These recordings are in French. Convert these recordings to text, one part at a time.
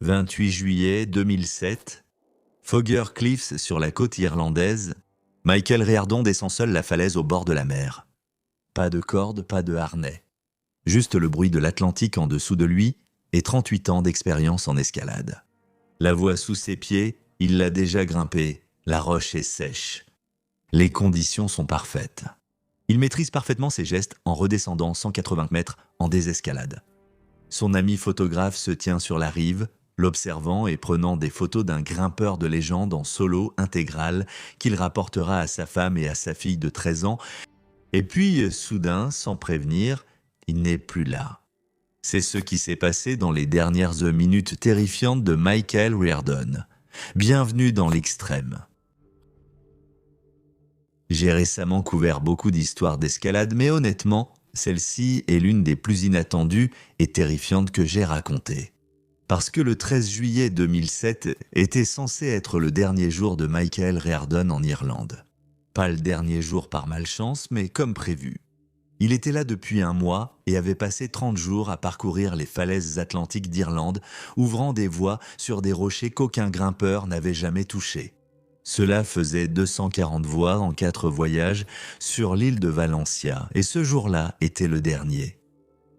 28 juillet 2007, Fogger Cliffs sur la côte irlandaise, Michael Reardon descend seul la falaise au bord de la mer. Pas de corde, pas de harnais. Juste le bruit de l'Atlantique en dessous de lui et 38 ans d'expérience en escalade. La voie sous ses pieds, il l'a déjà grimpée, la roche est sèche. Les conditions sont parfaites. Il maîtrise parfaitement ses gestes en redescendant 180 mètres en désescalade. Son ami photographe se tient sur la rive, l'observant et prenant des photos d'un grimpeur de légende en solo intégral qu'il rapportera à sa femme et à sa fille de 13 ans. Et puis, soudain, sans prévenir, il n'est plus là. C'est ce qui s'est passé dans les dernières minutes terrifiantes de Michael Reardon. Bienvenue dans l'extrême. J'ai récemment couvert beaucoup d'histoires d'escalade, mais honnêtement, celle-ci est l'une des plus inattendues et terrifiantes que j'ai racontées. Parce que le 13 juillet 2007 était censé être le dernier jour de Michael Reardon en Irlande. Pas le dernier jour par malchance, mais comme prévu. Il était là depuis un mois et avait passé 30 jours à parcourir les falaises atlantiques d'Irlande, ouvrant des voies sur des rochers qu'aucun grimpeur n'avait jamais touchés. Cela faisait 240 voies en 4 voyages sur l'île de Valentia, et ce jour-là était le dernier.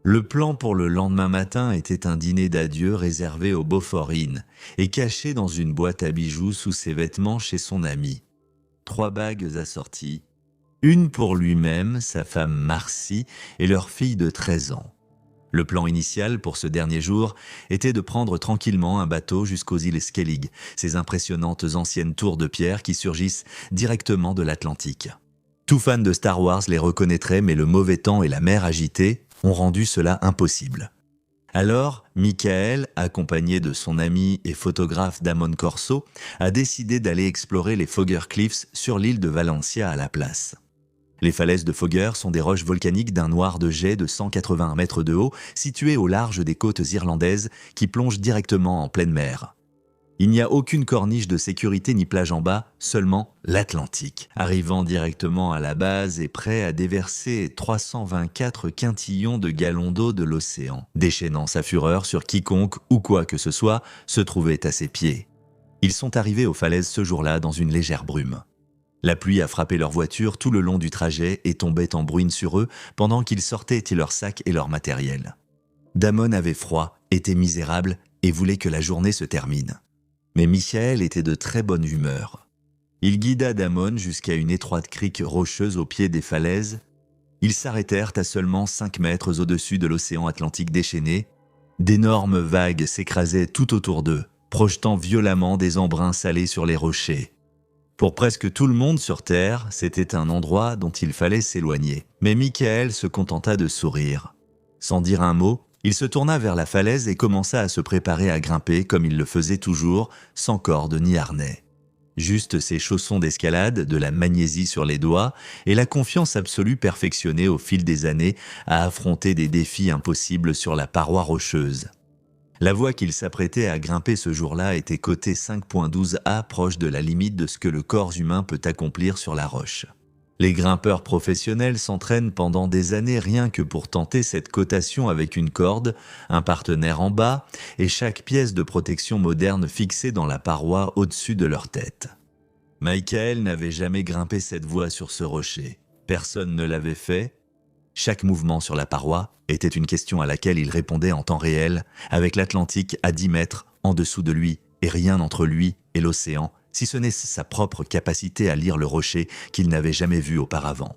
Le plan pour le lendemain matin était un dîner d'adieu réservé au Beaufort Inn et caché dans une boîte à bijoux sous ses vêtements chez son ami. 3 bagues assorties, une pour lui-même, sa femme Marcy et leur fille de 13 ans. Le plan initial pour ce dernier jour était de prendre tranquillement un bateau jusqu'aux îles Skellig, ces impressionnantes anciennes tours de pierre qui surgissent directement de l'Atlantique. Tout fan de Star Wars les reconnaîtrait, mais le mauvais temps et la mer agitée ont rendu cela impossible. Alors, Michael, accompagné de son ami et photographe Damon Corso, a décidé d'aller explorer les Fogger Cliffs sur l'île de Valentia à la place. Les falaises de Fogger sont des roches volcaniques d'un noir de jet de 181 mètres de haut, situées au large des côtes irlandaises qui plongent directement en pleine mer. Il n'y a aucune corniche de sécurité ni plage en bas, seulement l'Atlantique, arrivant directement à la base et prêt à déverser 324 quintillons de gallons d'eau de l'océan, déchaînant sa fureur sur quiconque ou quoi que ce soit se trouvait à ses pieds. Ils sont arrivés aux falaises ce jour-là dans une légère brume. La pluie a frappé leur voiture tout le long du trajet et tombait en bruine sur eux pendant qu'ils sortaient leurs sacs et leur matériel. Damon avait froid, était misérable et voulait que la journée se termine. Mais Michael était de très bonne humeur. Il guida Damon jusqu'à une étroite crique rocheuse au pied des falaises. Ils s'arrêtèrent à seulement 5 mètres au-dessus de l'océan Atlantique déchaîné. D'énormes vagues s'écrasaient tout autour d'eux, projetant violemment des embruns salés sur les rochers. Pour presque tout le monde sur Terre, c'était un endroit dont il fallait s'éloigner. Mais Michael se contenta de sourire. Sans dire un mot, il se tourna vers la falaise et commença à se préparer à grimper comme il le faisait toujours, sans corde ni harnais. Juste ses chaussons d'escalade, de la magnésie sur les doigts et la confiance absolue perfectionnée au fil des années à affronter des défis impossibles sur la paroi rocheuse. La voie qu'il s'apprêtait à grimper ce jour-là était cotée 5.12A, proche de la limite de ce que le corps humain peut accomplir sur la roche. Les grimpeurs professionnels s'entraînent pendant des années rien que pour tenter cette cotation avec une corde, un partenaire en bas et chaque pièce de protection moderne fixée dans la paroi au-dessus de leur tête. Michael n'avait jamais grimpé cette voie sur ce rocher. Personne ne l'avait fait. Chaque mouvement sur la paroi était une question à laquelle il répondait en temps réel, avec l'Atlantique à 10 mètres en dessous de lui et rien entre lui et l'océan, si ce n'est sa propre capacité à lire le rocher qu'il n'avait jamais vu auparavant.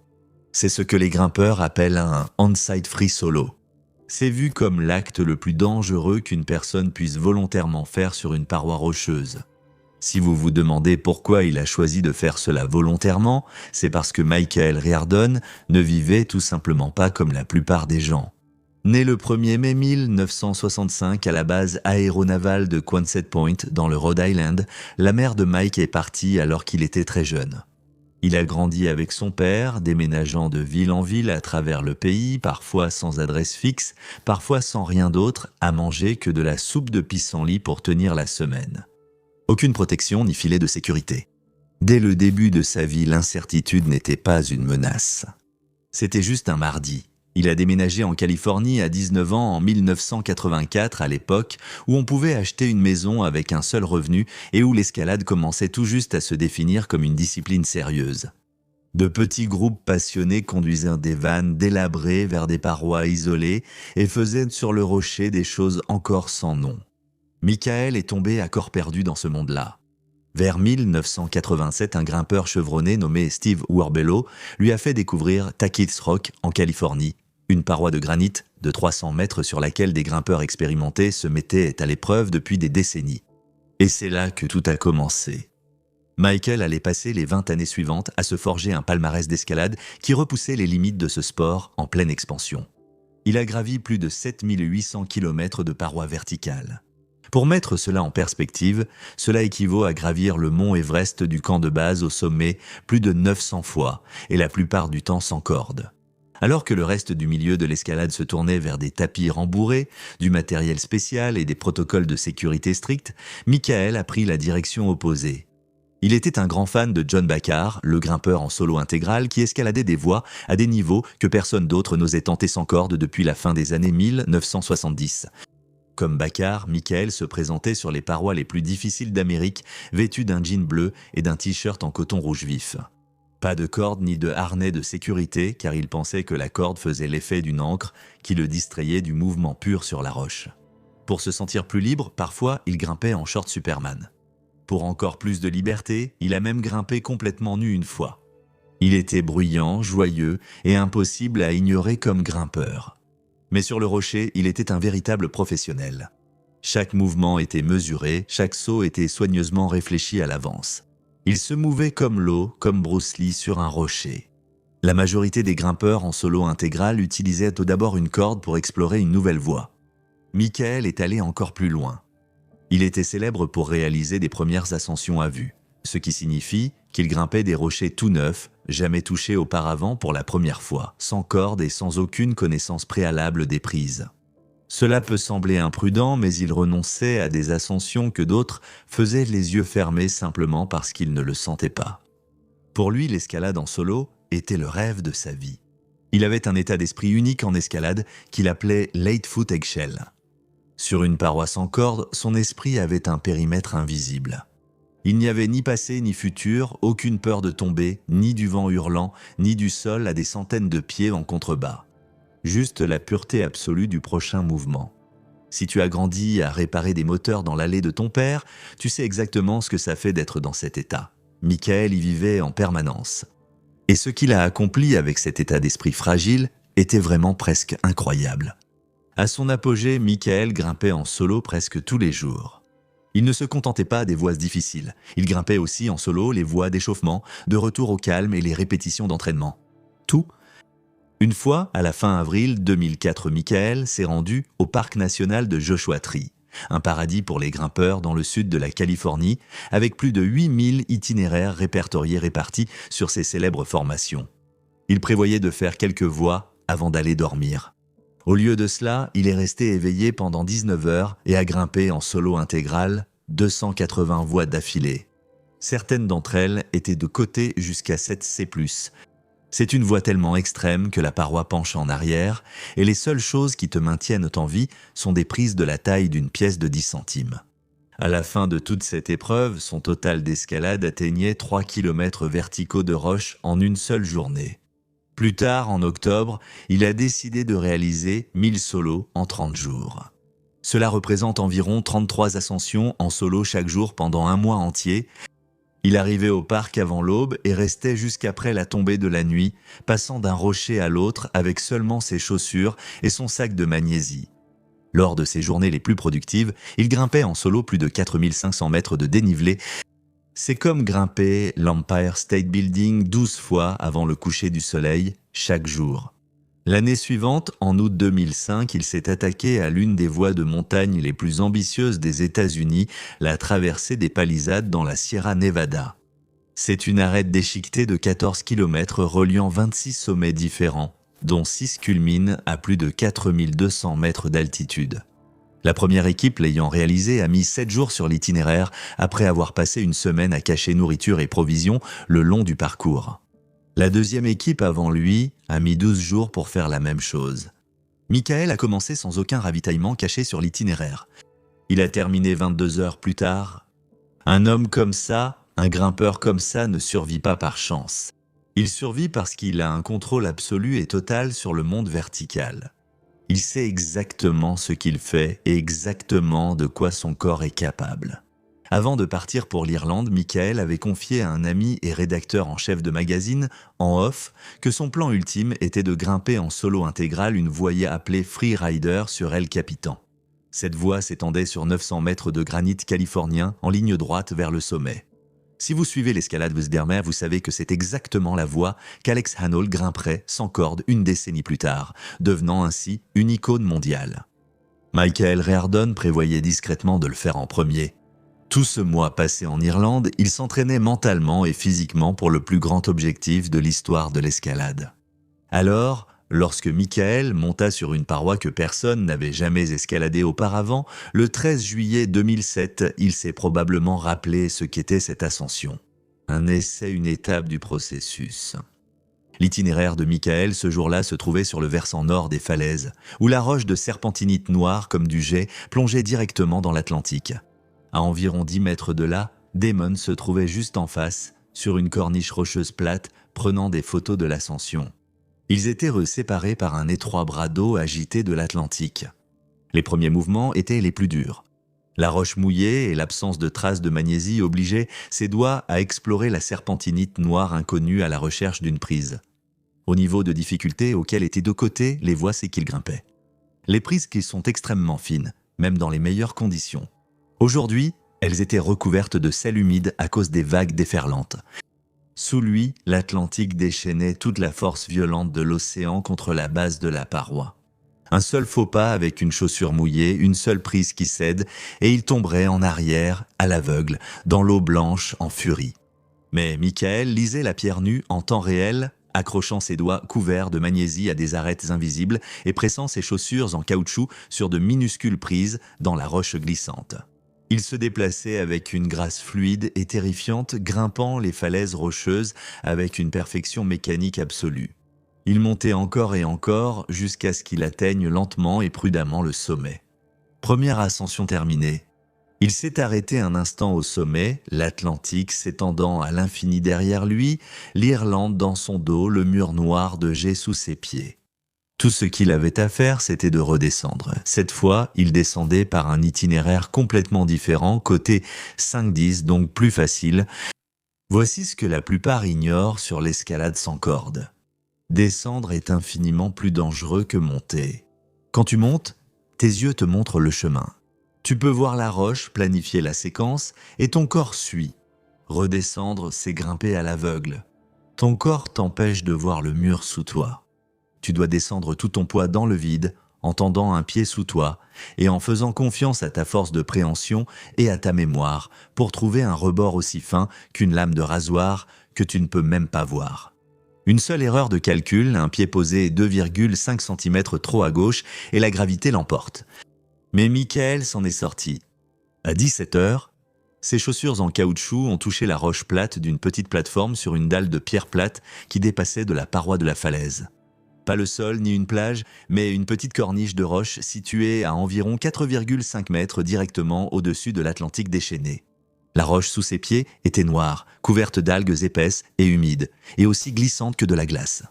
C'est ce que les grimpeurs appellent un « on-site free solo ». C'est vu comme l'acte le plus dangereux qu'une personne puisse volontairement faire sur une paroi rocheuse. Si vous vous demandez pourquoi il a choisi de faire cela volontairement, c'est parce que Michael Reardon ne vivait tout simplement pas comme la plupart des gens. Né le 1er mai 1965 à la base aéronavale de Quonset Point dans le Rhode Island, la mère de Mike est partie alors qu'il était très jeune. Il a grandi avec son père, déménageant de ville en ville à travers le pays, parfois sans adresse fixe, parfois sans rien d'autre à manger que de la soupe de pissenlit pour tenir la semaine. Aucune protection ni filet de sécurité. Dès le début de sa vie, l'incertitude n'était pas une menace. C'était juste un mardi. Il a déménagé en Californie à 19 ans en 1984 à l'époque où on pouvait acheter une maison avec un seul revenu et où l'escalade commençait tout juste à se définir comme une discipline sérieuse. De petits groupes passionnés conduisaient des vannes délabrées vers des parois isolées et faisaient sur le rocher des choses encore sans nom. Michael est tombé à corps perdu dans ce monde-là. Vers 1987, un grimpeur chevronné nommé Steve Warbello lui a fait découvrir Taki's Rock en Californie, une paroi de granit de 300 mètres sur laquelle des grimpeurs expérimentés se mettaient à l'épreuve depuis des décennies. Et c'est là que tout a commencé. Michael allait passer les 20 années suivantes à se forger un palmarès d'escalade qui repoussait les limites de ce sport en pleine expansion. Il a gravi plus de 7800 km de parois verticales. Pour mettre cela en perspective, cela équivaut à gravir le mont Everest du camp de base au sommet plus de 900 fois, et la plupart du temps sans corde. Alors que le reste du milieu de l'escalade se tournait vers des tapis rembourrés, du matériel spécial et des protocoles de sécurité stricts, Michael a pris la direction opposée. Il était un grand fan de John Baccar, le grimpeur en solo intégral qui escaladait des voies à des niveaux que personne d'autre n'osait tenter sans corde depuis la fin des années 1970. Comme Baccar, Michael se présentait sur les parois les plus difficiles d'Amérique, vêtu d'un jean bleu et d'un t-shirt en coton rouge vif. Pas de corde ni de harnais de sécurité, car il pensait que la corde faisait l'effet d'une ancre qui le distrayait du mouvement pur sur la roche. Pour se sentir plus libre, parfois, il grimpait en short Superman. Pour encore plus de liberté, il a même grimpé complètement nu une fois. Il était bruyant, joyeux et impossible à ignorer comme grimpeur. Mais sur le rocher, il était un véritable professionnel. Chaque mouvement était mesuré, chaque saut était soigneusement réfléchi à l'avance. Il se mouvait comme l'eau, comme Bruce Lee sur un rocher. La majorité des grimpeurs en solo intégral utilisaient tout d'abord une corde pour explorer une nouvelle voie. Michael est allé encore plus loin. Il était célèbre pour réaliser des premières ascensions à vue, ce qui signifie qu'il grimpait des rochers tout neufs, jamais touchés auparavant pour la première fois, sans corde et sans aucune connaissance préalable des prises. Cela peut sembler imprudent, mais il renonçait à des ascensions que d'autres faisaient les yeux fermés simplement parce qu'ils ne le sentaient pas. Pour lui, l'escalade en solo était le rêve de sa vie. Il avait un état d'esprit unique en escalade qu'il appelait « late foot eggshell ». Sur une paroi sans corde, son esprit avait un périmètre invisible. Il n'y avait ni passé ni futur, aucune peur de tomber, ni du vent hurlant, ni du sol à des centaines de pieds en contrebas. Juste la pureté absolue du prochain mouvement. Si tu as grandi à réparer des moteurs dans l'allée de ton père, tu sais exactement ce que ça fait d'être dans cet état. Michael y vivait en permanence. Et ce qu'il a accompli avec cet état d'esprit fragile était vraiment presque incroyable. À son apogée, Michael grimpait en solo presque tous les jours. Il ne se contentait pas des voies difficiles. Il grimpait aussi en solo les voies d'échauffement, de retour au calme et les répétitions d'entraînement. Tout. Une fois, à la fin avril 2004, Michael s'est rendu au parc national de Joshua Tree, un paradis pour les grimpeurs dans le sud de la Californie, avec plus de 8000 itinéraires répartis sur ses célèbres formations. Il prévoyait de faire quelques voies avant d'aller dormir. Au lieu de cela, il est resté éveillé pendant 19 heures et a grimpé en solo intégral 280 voies d'affilée. Certaines d'entre elles étaient de côté jusqu'à 7C+. C'est une voie tellement extrême que la paroi penche en arrière et les seules choses qui te maintiennent en vie sont des prises de la taille d'une pièce de 10 centimes. À la fin de toute cette épreuve, son total d'escalade atteignait 3 km verticaux de roche en une seule journée. Plus tard, en octobre, il a décidé de réaliser 1000 solos en 30 jours. Cela représente environ 33 ascensions en solo chaque jour pendant un mois entier. Il arrivait au parc avant l'aube et restait jusqu'après la tombée de la nuit, passant d'un rocher à l'autre avec seulement ses chaussures et son sac de magnésie. Lors de ses journées les plus productives, il grimpait en solo plus de 4500 mètres de dénivelé. C'est comme grimper l'Empire State Building 12 fois avant le coucher du soleil, chaque jour. L'année suivante, en août 2005, il s'est attaqué à l'une des voies de montagne les plus ambitieuses des États-Unis, la traversée des Palisades dans la Sierra Nevada. C'est une arête déchiquetée de 14 km reliant 26 sommets différents, dont 6 culminent à plus de 4200 mètres d'altitude. La première équipe l'ayant réalisé a mis 7 jours sur l'itinéraire après avoir passé une semaine à cacher nourriture et provisions le long du parcours. La deuxième équipe avant lui a mis 12 jours pour faire la même chose. Michael a commencé sans aucun ravitaillement caché sur l'itinéraire. Il a terminé 22 heures plus tard. Un homme comme ça, un grimpeur comme ça ne survit pas par chance. Il survit parce qu'il a un contrôle absolu et total sur le monde vertical. Il sait exactement ce qu'il fait et exactement de quoi son corps est capable. Avant de partir pour l'Irlande, Michael avait confié à un ami et rédacteur en chef de magazine, en off, que son plan ultime était de grimper en solo intégral une voie appelée Free Rider sur El Capitan. Cette voie s'étendait sur 900 mètres de granit californien en ligne droite vers le sommet. Si vous suivez l'escalade Wesbermer, vous savez que c'est exactement la voie qu'Alex Honnold grimperait sans corde une décennie plus tard, devenant ainsi une icône mondiale. Michael Reardon prévoyait discrètement de le faire en premier. Tout ce mois passé en Irlande, il s'entraînait mentalement et physiquement pour le plus grand objectif de l'histoire de l'escalade. Alors, lorsque Michael monta sur une paroi que personne n'avait jamais escaladée auparavant, le 13 juillet 2007, il s'est probablement rappelé ce qu'était cette ascension. Un essai, une étape du processus. L'itinéraire de Michael ce jour-là se trouvait sur le versant nord des falaises, où la roche de serpentinite noire comme du jet plongeait directement dans l'Atlantique. À environ 10 mètres de là, Damon se trouvait juste en face, sur une corniche rocheuse plate, prenant des photos de l'ascension. Ils étaient séparés par un étroit bras d'eau agité de l'Atlantique. Les premiers mouvements étaient les plus durs. La roche mouillée et l'absence de traces de magnésie obligeaient ses doigts à explorer la serpentinite noire inconnue à la recherche d'une prise. Au niveau de difficulté auquel étaient de côté les voies, c'est qu'ils grimpaient. Les prises qui sont extrêmement fines, même dans les meilleures conditions. Aujourd'hui, elles étaient recouvertes de sel humide à cause des vagues déferlantes. Sous lui, l'Atlantique déchaînait toute la force violente de l'océan contre la base de la paroi. Un seul faux pas avec une chaussure mouillée, une seule prise qui cède, et il tomberait en arrière, à l'aveugle, dans l'eau blanche, en furie. Mais Michael lisait la pierre nue en temps réel, accrochant ses doigts couverts de magnésie à des arêtes invisibles et pressant ses chaussures en caoutchouc sur de minuscules prises dans la roche glissante. Il se déplaçait avec une grâce fluide et terrifiante, grimpant les falaises rocheuses avec une perfection mécanique absolue. Il montait encore et encore jusqu'à ce qu'il atteigne lentement et prudemment le sommet. Première ascension terminée. Il s'est arrêté un instant au sommet, l'Atlantique s'étendant à l'infini derrière lui, l'Irlande dans son dos, le mur noir de jet sous ses pieds. Tout ce qu'il avait à faire, c'était de redescendre. Cette fois, il descendait par un itinéraire complètement différent, côté 5-10, donc plus facile. Voici ce que la plupart ignorent sur l'escalade sans corde. Descendre est infiniment plus dangereux que monter. Quand tu montes, tes yeux te montrent le chemin. Tu peux voir la roche, planifier la séquence, et ton corps suit. Redescendre, c'est grimper à l'aveugle. Ton corps t'empêche de voir le mur sous toi. Tu dois descendre tout ton poids dans le vide, en tendant un pied sous toi, et en faisant confiance à ta force de préhension et à ta mémoire, pour trouver un rebord aussi fin qu'une lame de rasoir que tu ne peux même pas voir. Une seule erreur de calcul, un pied posé 2,5 cm trop à gauche, et la gravité l'emporte. Mais Michael s'en est sorti. À 17 heures, ses chaussures en caoutchouc ont touché la roche plate d'une petite plateforme sur une dalle de pierre plate qui dépassait de la paroi de la falaise. Pas le sol ni une plage, mais une petite corniche de roche située à environ 4,5 mètres directement au-dessus de l'Atlantique déchaîné. La roche sous ses pieds était noire, couverte d'algues épaisses et humides, et aussi glissante que de la glace.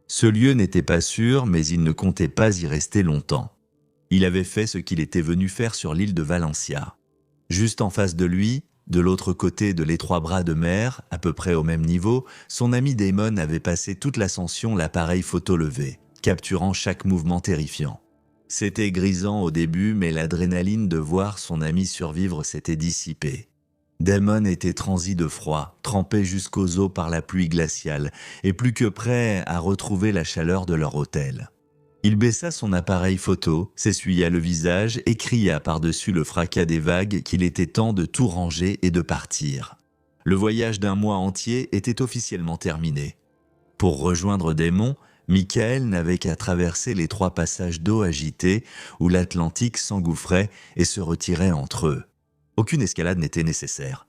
Ce lieu n'était pas sûr, mais il ne comptait pas y rester longtemps. Il avait fait ce qu'il était venu faire sur l'île de Valencia. Juste en face de lui, de l'autre côté de l'étroit bras de mer, à peu près au même niveau, son ami Damon avait passé toute l'ascension l'appareil photo levé, capturant chaque mouvement terrifiant. C'était grisant au début, mais l'adrénaline de voir son ami survivre s'était dissipée. Damon était transi de froid, trempé jusqu'aux os par la pluie glaciale, et plus que prêt à retrouver la chaleur de leur hôtel. Il baissa son appareil photo, s'essuya le visage et cria par-dessus le fracas des vagues qu'il était temps de tout ranger et de partir. Le voyage d'un mois entier était officiellement terminé. Pour rejoindre Damon, Michael n'avait qu'à traverser les 3 passages d'eau agités où l'Atlantique s'engouffrait et se retirait entre eux. Aucune escalade n'était nécessaire.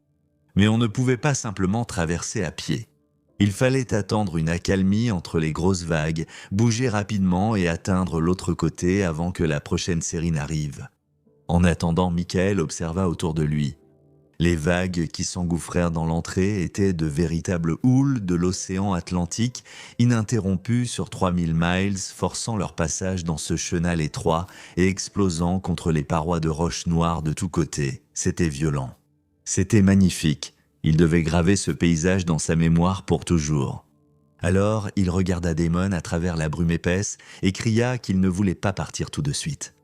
Mais on ne pouvait pas simplement traverser à pied. Il fallait attendre une accalmie entre les grosses vagues, bouger rapidement et atteindre l'autre côté avant que la prochaine série n'arrive. En attendant, Michael observa autour de lui. Les vagues qui s'engouffrèrent dans l'entrée étaient de véritables houles de l'océan Atlantique, ininterrompues sur 3000 miles, forçant leur passage dans ce chenal étroit et explosant contre les parois de roches noires de tous côtés. C'était violent. C'était magnifique. Il devait graver ce paysage dans sa mémoire pour toujours. Alors, il regarda Damon à travers la brume épaisse et cria qu'il ne voulait pas partir tout de suite.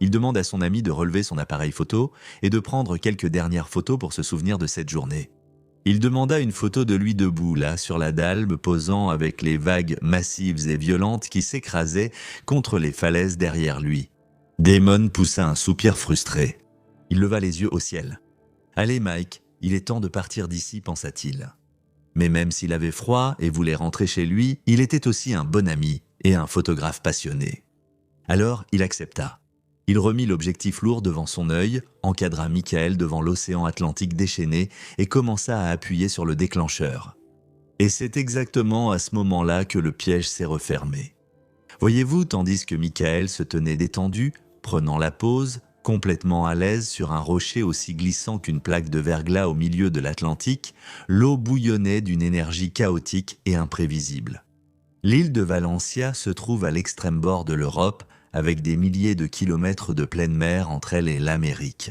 Il demande à son ami de relever son appareil photo et de prendre quelques dernières photos pour se souvenir de cette journée. Il demanda une photo de lui debout, là, sur la dalle, posant avec les vagues massives et violentes qui s'écrasaient contre les falaises derrière lui. Damon poussa un soupir frustré. Il leva les yeux au ciel. « Allez, Mike, il est temps de partir d'ici, pensa-t-il. » Mais même s'il avait froid et voulait rentrer chez lui, il était aussi un bon ami et un photographe passionné. Alors, il accepta. Il remit l'objectif lourd devant son œil, encadra Michael devant l'océan Atlantique déchaîné et commença à appuyer sur le déclencheur. Et c'est exactement à ce moment-là que le piège s'est refermé. Voyez-vous, tandis que Michael se tenait détendu, prenant la pose, complètement à l'aise sur un rocher aussi glissant qu'une plaque de verglas au milieu de l'Atlantique, l'eau bouillonnait d'une énergie chaotique et imprévisible. L'île de Valentia se trouve à l'extrême bord de l'Europe, avec des milliers de kilomètres de pleine mer entre elle et l'Amérique.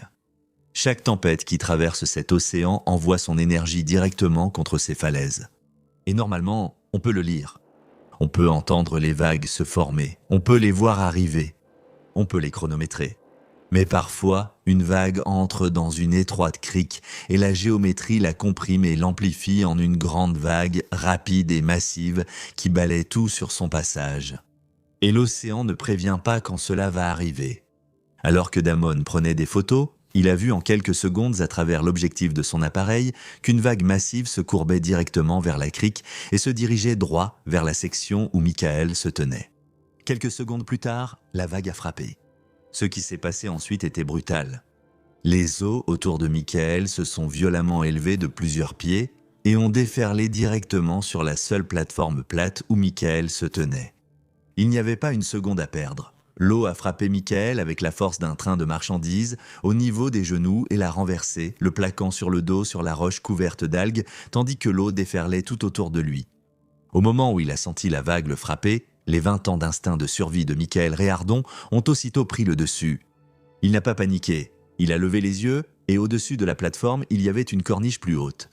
Chaque tempête qui traverse cet océan envoie son énergie directement contre ces falaises. Et normalement, on peut le lire. On peut entendre les vagues se former, on peut les voir arriver, on peut les chronométrer. Mais parfois, une vague entre dans une étroite crique et la géométrie la comprime et l'amplifie en une grande vague rapide et massive qui balaie tout sur son passage. Et l'océan ne prévient pas quand cela va arriver. Alors que Damon prenait des photos, il a vu en quelques secondes à travers l'objectif de son appareil qu'une vague massive se courbait directement vers la crique et se dirigeait droit vers la section où Michael se tenait. Quelques secondes plus tard, la vague a frappé. Ce qui s'est passé ensuite était brutal. Les eaux autour de Michael se sont violemment élevées de plusieurs pieds et ont déferlé directement sur la seule plateforme plate où Michael se tenait. Il n'y avait pas une seconde à perdre. L'eau a frappé Michael avec la force d'un train de marchandises, au niveau des genoux et l'a renversé, le plaquant sur le dos sur la roche couverte d'algues, tandis que l'eau déferlait tout autour de lui. Au moment où il a senti la vague le frapper, les 20 ans d'instinct de survie de Michael Réardon ont aussitôt pris le dessus. Il n'a pas paniqué, il a levé les yeux et au-dessus de la plateforme, il y avait une corniche plus haute.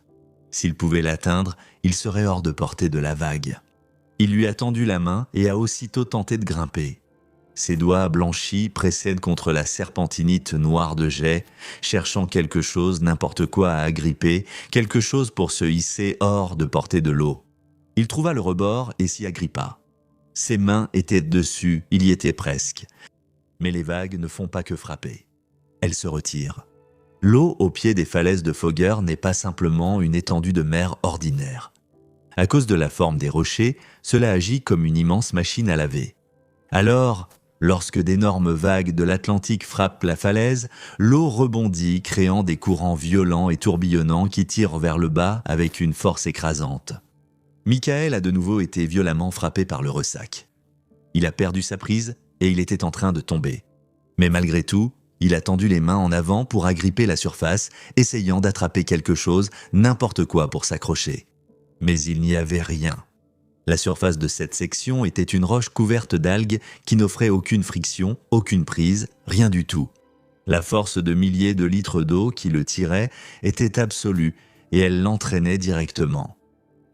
S'il pouvait l'atteindre, il serait hors de portée de la vague. Il lui a tendu la main et a aussitôt tenté de grimper. Ses doigts blanchis précèdent contre la serpentinite noire de jet, cherchant quelque chose, n'importe quoi à agripper, quelque chose pour se hisser hors de portée de l'eau. Il trouva le rebord et s'y agrippa. Ses mains étaient dessus, il y était presque. Mais les vagues ne font pas que frapper. Elles se retirent. L'eau au pied des falaises de Fogger n'est pas simplement une étendue de mer ordinaire. À cause de la forme des rochers, cela agit comme une immense machine à laver. Alors, lorsque d'énormes vagues de l'Atlantique frappent la falaise, l'eau rebondit, créant des courants violents et tourbillonnants qui tirent vers le bas avec une force écrasante. Michael a de nouveau été violemment frappé par le ressac. Il a perdu sa prise et il était en train de tomber. Mais malgré tout, il a tendu les mains en avant pour agripper la surface, essayant d'attraper quelque chose, n'importe quoi pour s'accrocher. Mais il n'y avait rien. La surface de cette section était une roche couverte d'algues qui n'offrait aucune friction, aucune prise, rien du tout. La force de milliers de litres d'eau qui le tirait était absolue et elle l'entraînait directement.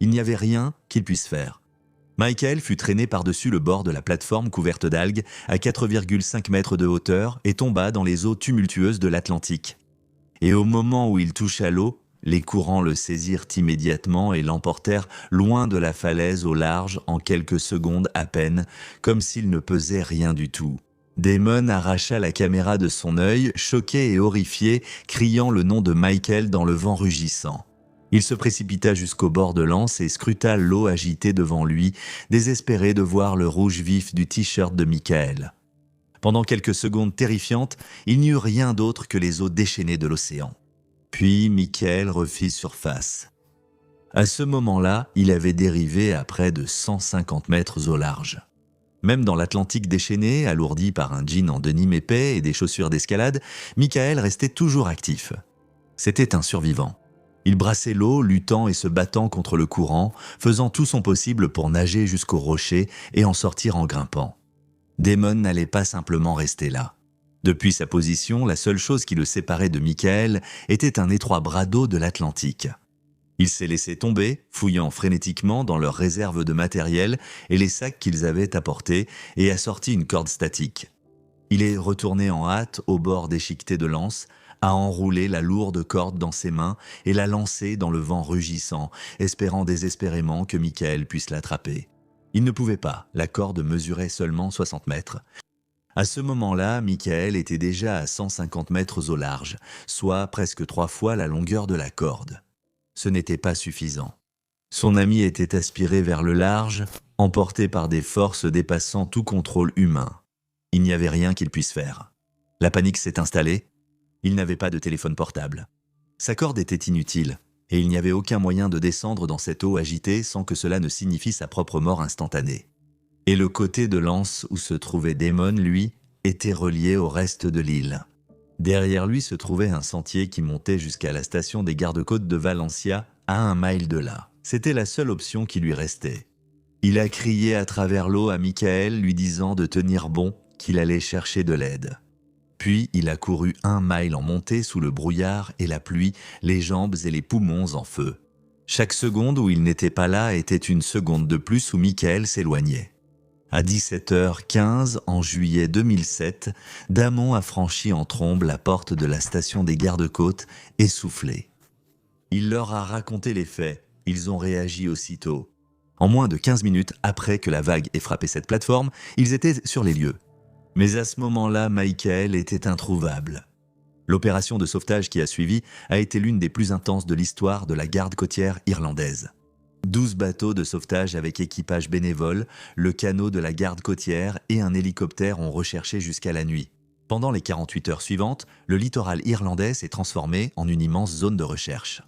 Il n'y avait rien qu'il puisse faire. Michael fut traîné par-dessus le bord de la plateforme couverte d'algues à 4,5 mètres de hauteur et tomba dans les eaux tumultueuses de l'Atlantique. Et au moment où il toucha l'eau, les courants le saisirent immédiatement et l'emportèrent loin de la falaise au large en quelques secondes à peine, comme s'il ne pesait rien du tout. Damon arracha la caméra de son œil, choqué et horrifié, criant le nom de Michael dans le vent rugissant. Il se précipita jusqu'au bord de l'anse et scruta l'eau agitée devant lui, désespéré de voir le rouge vif du t-shirt de Michael. Pendant quelques secondes terrifiantes, il n'y eut rien d'autre que les eaux déchaînées de l'océan. Puis Michael refit surface. À ce moment-là, il avait dérivé à près de 150 mètres au large. Même dans l'Atlantique déchaîné, alourdi par un jean en denim épais et des chaussures d'escalade, Michael restait toujours actif. C'était un survivant. Il brassait l'eau, luttant et se battant contre le courant, faisant tout son possible pour nager jusqu'au rocher et en sortir en grimpant. Damon n'allait pas simplement rester là. Depuis sa position, la seule chose qui le séparait de Michael était un étroit bras d'eau de l'Atlantique. Il s'est laissé tomber, fouillant frénétiquement dans leurs réserves de matériel et les sacs qu'ils avaient apportés, et a sorti une corde statique. Il est retourné en hâte au bord déchiqueté de l'anse, a enroulé la lourde corde dans ses mains et l'a lancée dans le vent rugissant, espérant désespérément que Michael puisse l'attraper. Il ne pouvait pas, la corde mesurait seulement 60 mètres. À ce moment-là, Michael était déjà à 150 mètres au large, soit presque 3 fois la longueur de la corde. Ce n'était pas suffisant. Son ami était aspiré vers le large, emporté par des forces dépassant tout contrôle humain. Il n'y avait rien qu'il puisse faire. La panique s'est installée. Il n'avait pas de téléphone portable. Sa corde était inutile, et il n'y avait aucun moyen de descendre dans cette eau agitée sans que cela ne signifie sa propre mort instantanée. Et le côté de l'anse où se trouvait Damon, lui, était relié au reste de l'île. Derrière lui se trouvait un sentier qui montait jusqu'à la station des gardes-côtes de Valencia, à 1 mile de là. C'était la seule option qui lui restait. Il a crié à travers l'eau à Michael, lui disant de tenir bon, qu'il allait chercher de l'aide. Puis il a couru 1 mile en montée sous le brouillard et la pluie, les jambes et les poumons en feu. Chaque seconde où il n'était pas là était une seconde de plus où Michael s'éloignait. À 17h15, en juillet 2007, Damon a franchi en trombe la porte de la station des gardes-côtes, essoufflé. Il leur a raconté les faits. Ils ont réagi aussitôt. En moins de 15 minutes après que la vague ait frappé cette plateforme, ils étaient sur les lieux. Mais à ce moment-là, Michael était introuvable. L'opération de sauvetage qui a suivi a été l'une des plus intenses de l'histoire de la garde côtière irlandaise. 12 bateaux de sauvetage avec équipage bénévole, le canot de la garde côtière et un hélicoptère ont recherché jusqu'à la nuit. Pendant les 48 heures suivantes, le littoral irlandais s'est transformé en une immense zone de recherche.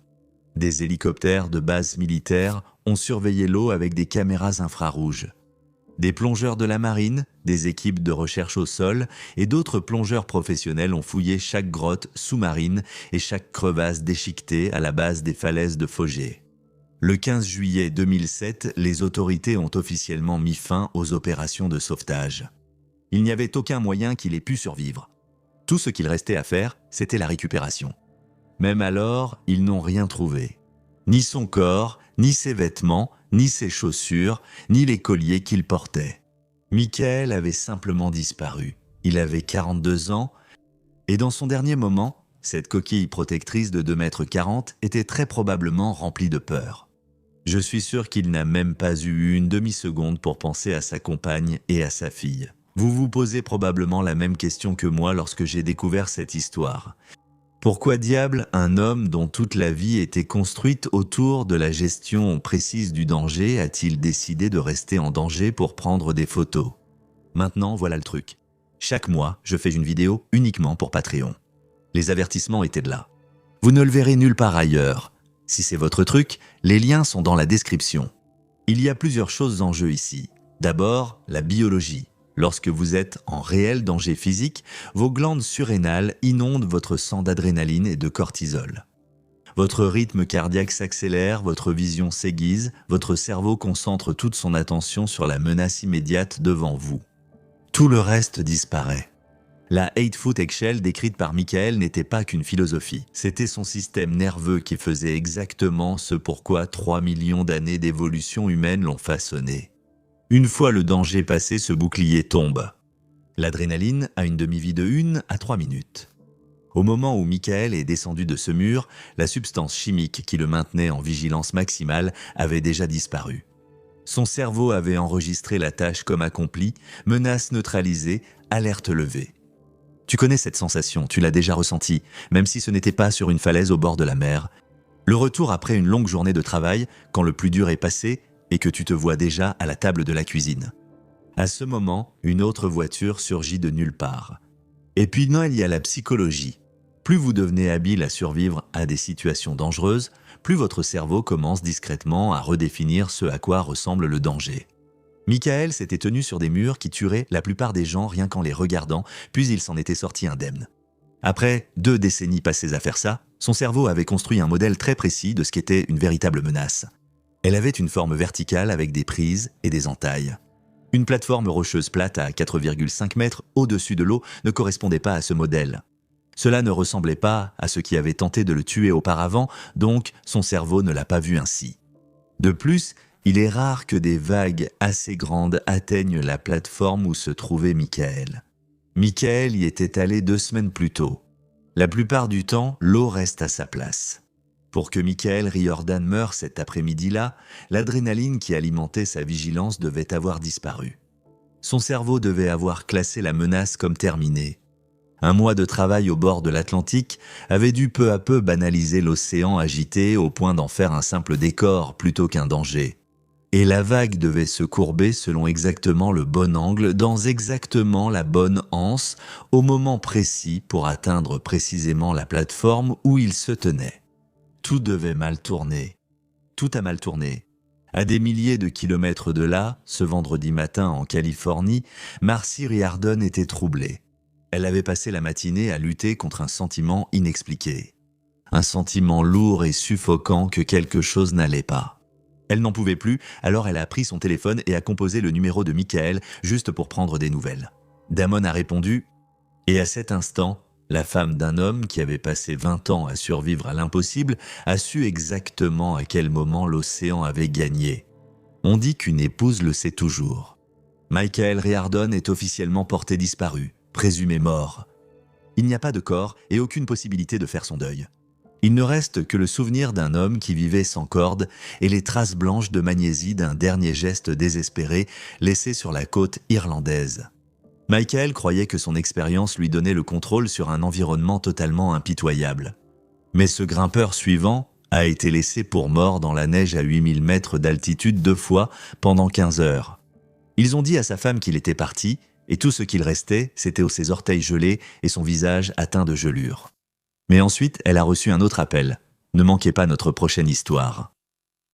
Des hélicoptères de base militaire ont surveillé l'eau avec des caméras infrarouges. Des plongeurs de la marine, des équipes de recherche au sol et d'autres plongeurs professionnels ont fouillé chaque grotte sous-marine et chaque crevasse déchiquetée à la base des falaises de Fogé. Le 15 juillet 2007, les autorités ont officiellement mis fin aux opérations de sauvetage. Il n'y avait aucun moyen qu'il ait pu survivre. Tout ce qu'il restait à faire, c'était la récupération. Même alors, ils n'ont rien trouvé. Ni son corps, ni ses vêtements, ni ses chaussures, ni les colliers qu'il portait. Michael avait simplement disparu. Il avait 42 ans, et dans son dernier moment, cette coquille protectrice de 2,40 m était très probablement remplie de peur. Je suis sûr qu'il n'a même pas eu une demi-seconde pour penser à sa compagne et à sa fille. Vous vous posez probablement la même question que moi lorsque j'ai découvert cette histoire. Pourquoi diable un homme dont toute la vie était construite autour de la gestion précise du danger a-t-il décidé de rester en danger pour prendre des photos? Maintenant, voilà le truc. Chaque mois, je fais une vidéo uniquement pour Patreon. Les avertissements étaient de là. Vous ne le verrez nulle part ailleurs. Si c'est votre truc, les liens sont dans la description. Il y a plusieurs choses en jeu ici. D'abord, la biologie. Lorsque vous êtes en réel danger physique, vos glandes surrénales inondent votre sang d'adrénaline et de cortisol. Votre rythme cardiaque s'accélère, votre vision s'aiguise, votre cerveau concentre toute son attention sur la menace immédiate devant vous. Tout le reste disparaît. La 8-foot eggshell décrite par Michael n'était pas qu'une philosophie. C'était son système nerveux qui faisait exactement ce pourquoi 3 millions d'années d'évolution humaine l'ont façonné. Une fois le danger passé, ce bouclier tombe. L'adrénaline a une demi-vie de 1 à 3 minutes. Au moment où Michael est descendu de ce mur, la substance chimique qui le maintenait en vigilance maximale avait déjà disparu. Son cerveau avait enregistré la tâche comme accomplie, menace neutralisée, alerte levée. Tu connais cette sensation, tu l'as déjà ressentie, même si ce n'était pas sur une falaise au bord de la mer. Le retour après une longue journée de travail, quand le plus dur est passé et que tu te vois déjà à la table de la cuisine. À ce moment, une autre voiture surgit de nulle part. Et puis non, il y a la psychologie. Plus vous devenez habile à survivre à des situations dangereuses, plus votre cerveau commence discrètement à redéfinir ce à quoi ressemble le danger. Michael s'était tenu sur des murs qui tueraient la plupart des gens rien qu'en les regardant, puis il s'en était sorti indemne. Après 2 décennies passées à faire ça, son cerveau avait construit un modèle très précis de ce qu'était une véritable menace. Elle avait une forme verticale avec des prises et des entailles. Une plateforme rocheuse plate à 4,5 mètres au-dessus de l'eau ne correspondait pas à ce modèle. Cela ne ressemblait pas à ce qui avait tenté de le tuer auparavant, donc son cerveau ne l'a pas vu ainsi. De plus, il est rare que des vagues assez grandes atteignent la plateforme où se trouvait Michael. Michael y était allé 2 semaines plus tôt. La plupart du temps, l'eau reste à sa place. Pour que Michael Riordan meure cet après-midi-là, l'adrénaline qui alimentait sa vigilance devait avoir disparu. Son cerveau devait avoir classé la menace comme terminée. Un mois de travail au bord de l'Atlantique avait dû peu à peu banaliser l'océan agité au point d'en faire un simple décor plutôt qu'un danger. Et la vague devait se courber selon exactement le bon angle, dans exactement la bonne anse, au moment précis pour atteindre précisément la plateforme où il se tenait. Tout devait mal tourner. Tout a mal tourné. À des milliers de kilomètres de là, ce vendredi matin en Californie, Marcy Riordan était troublée. Elle avait passé la matinée à lutter contre un sentiment inexpliqué. Un sentiment lourd et suffocant que quelque chose n'allait pas. Elle n'en pouvait plus, alors elle a pris son téléphone et a composé le numéro de Michael juste pour prendre des nouvelles. Damon a répondu, et à cet instant, la femme d'un homme qui avait passé 20 ans à survivre à l'impossible a su exactement à quel moment l'océan avait gagné. On dit qu'une épouse le sait toujours. Michael Riordan est officiellement porté disparu, présumé mort. Il n'y a pas de corps et aucune possibilité de faire son deuil. Il ne reste que le souvenir d'un homme qui vivait sans corde et les traces blanches de magnésie d'un dernier geste désespéré laissé sur la côte irlandaise. Michael croyait que son expérience lui donnait le contrôle sur un environnement totalement impitoyable. Mais ce grimpeur suivant a été laissé pour mort dans la neige à 8000 mètres d'altitude 2 fois pendant 15 heures. Ils ont dit à sa femme qu'il était parti, et tout ce qu'il restait, c'était ses orteils gelés et son visage atteint de gelures. Mais ensuite, elle a reçu un autre appel. Ne manquez pas notre prochaine histoire.